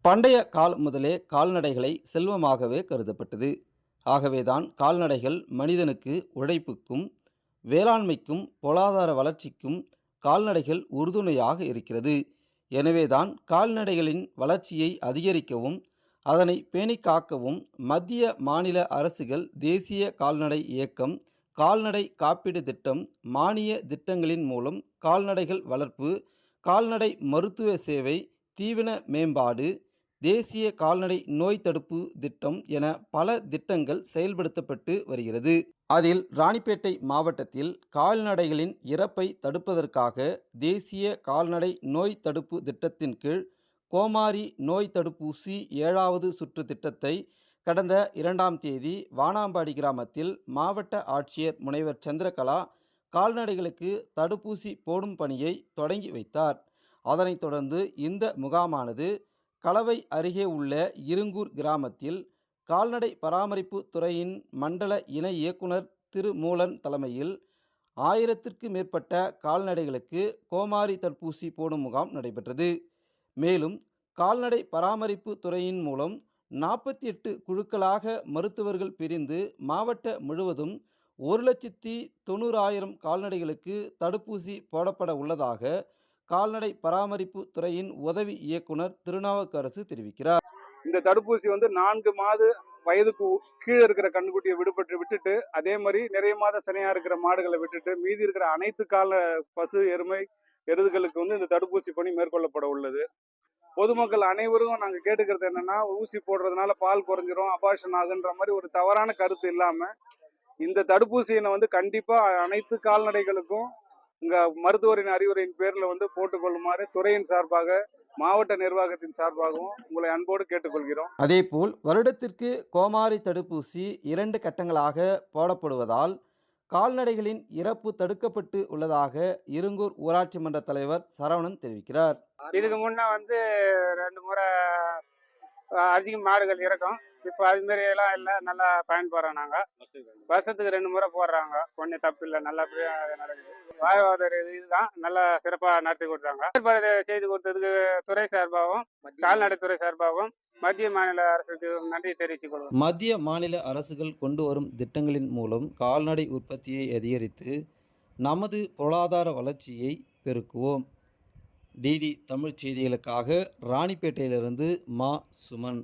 பண்டைய காலம் முதலே கால்நடைகளை செல்வமாகவே கருதப்பட்டது. ஆகவேதான் கால்நடைகள் மனிதனுக்கு உழைப்புக்கும், வேளாண்மைக்கும், பொருளாதார வளர்ச்சிக்கும் கால்நடைகள் உறுதுணையாக இருக்கிறது. எனவேதான் கால்நடைகளின் வளர்ச்சியை அதிகரிக்கவும், அதனை பேணிக் காக்கவும் மத்திய, மாநில அரசுகள் தேசிய கால்நடை இயக்கம், கால்நடை காப்பீடு திட்டம், மானிய திட்டங்களின் மூலம் கால்நடைகள் வளர்ப்பு, கால்நடை மருத்துவ சேவை, தீவன மேம்பாடு, தேசிய கால்நடை நோய் தடுப்பு திட்டம் என பல திட்டங்கள் செயல்படுத்தப்பட்டு வருகிறது. அதில் ராணிப்பேட்டை மாவட்டத்தில் கால்நடைகளின் இறப்பை தடுப்பதற்காக தேசிய கால்நடை நோய் தடுப்பு திட்டத்தின் கீழ் கோமாரி நோய் தடுப்பூசி 7வது சுற்று திட்டத்தை கடந்த 2ஆம் தேதி வானாம்பாடி கிராமத்தில் மாவட்ட ஆட்சியர் முனைவர் சந்திரகலா கால்நடைகளுக்கு தடுப்பூசி போடும் பணியை தொடங்கி வைத்தார். அதனைத் தொடர்ந்து இந்த முகாமானது கலவை அருகே உள்ள இருங்கூர் கிராமத்தில் கால்நடை பராமரிப்பு துறையின் மண்டல இணை இயக்குனர் திருமூலன் தலைமையில் 1000ற்கு மேற்பட்ட கால்நடைகளுக்கு கோமாரி தடுப்பூசி போடும் முகாம் நடைபெற்றது. மேலும் கால்நடை பராமரிப்பு துறையின் மூலம் 48 குழுக்களாக மருத்துவர்கள் பிரிந்து மாவட்ட முழுவதும் 1,90,000 கால்நடைகளுக்கு தடுப்பூசி போடப்பட உள்ளதாக கால்நடை பராமரிப்பு துறையின் உதவி இயக்குனர் திருநாவுக்கரசு தெரிவிக்கிறார். இந்த தடுப்பூசி 4 மாத வயதுக்கு கீழே இருக்கிற கண்ணுக்குட்டியை விட்டுட்டு அதே மாதிரி நிறைய மாத சினையா இருக்கிற மாடுகளை விட்டுட்டு மீதி இருக்கிற அனைத்து பசு எருமை எருதுகளுக்கு இந்த தடுப்பூசி பணி மேற்கொள்ளப்பட உள்ளது. பொதுமக்கள் அனைவரும் நாங்க கேட்டுக்கிறது என்னன்னா, ஊசி போடுறதுனால பால் குறைஞ்சிரும், அபார்ஷன் ஆகுன்ற மாதிரி ஒரு தவறான கருத்து இல்லாம இந்த தடுப்பூசியினை கண்டிப்பா அனைத்து கால்நடைகளுக்கும் இங்க மருத்துவரின் அறிவுரையின் பேர்ல போட்டுக்கொள்ளுமாறு துறையின் சார்பாக, மாவட்ட நிர்வாகத்தின் சார்பாகவும் உங்களை அன்போடு கேட்டுக்கொள்கிறோம். அதேபோல் வருடத்திற்கு கோமாரி தடுப்பூசி 2 கட்டங்களாக போடப்படுவதால் கால்நடைகளின் இறப்பு தடுக்கப்பட்டு உள்ளதாக இருங்கூர் ஊராட்சி மன்ற தலைவர் சரவணன் தெரிவிக்கிறார். இதுக்கு முன்ன 2 முறை அதிக மாடுகள் இறக்கும். இப்போ அது மாதிரி எல்லாம் இல்லை, நல்லா பயன்படுறோம். நாங்கள் வருஷத்துக்கு 2 முறை போடுறாங்க. ஒன்றும் தப்பு இல்லை, நல்லபடியா நடக்குது. வாழ்வாதார இதுதான் நல்லா சிறப்பாக நடத்தி கொடுத்தாங்க. ஏற்பாடு செய்து கொடுத்ததுக்கு துறை சார்பாகவும் கால்நடைத்துறை சார்பாகவும் மத்திய மாநில அரசுக்கு நன்றி தெரிவித்துக் கொள்வோம். மத்திய மாநில அரசுகள் கொண்டு வரும் திட்டங்களின் மூலம் கால்நடை உற்பத்தியை அதிகரித்து நமது பொருளாதார வளர்ச்சியை பெருக்குவோம். டிடி தமிழ் செய்திகளுக்காக ராணிப்பேட்டையிலிருந்து மா. சுமன்.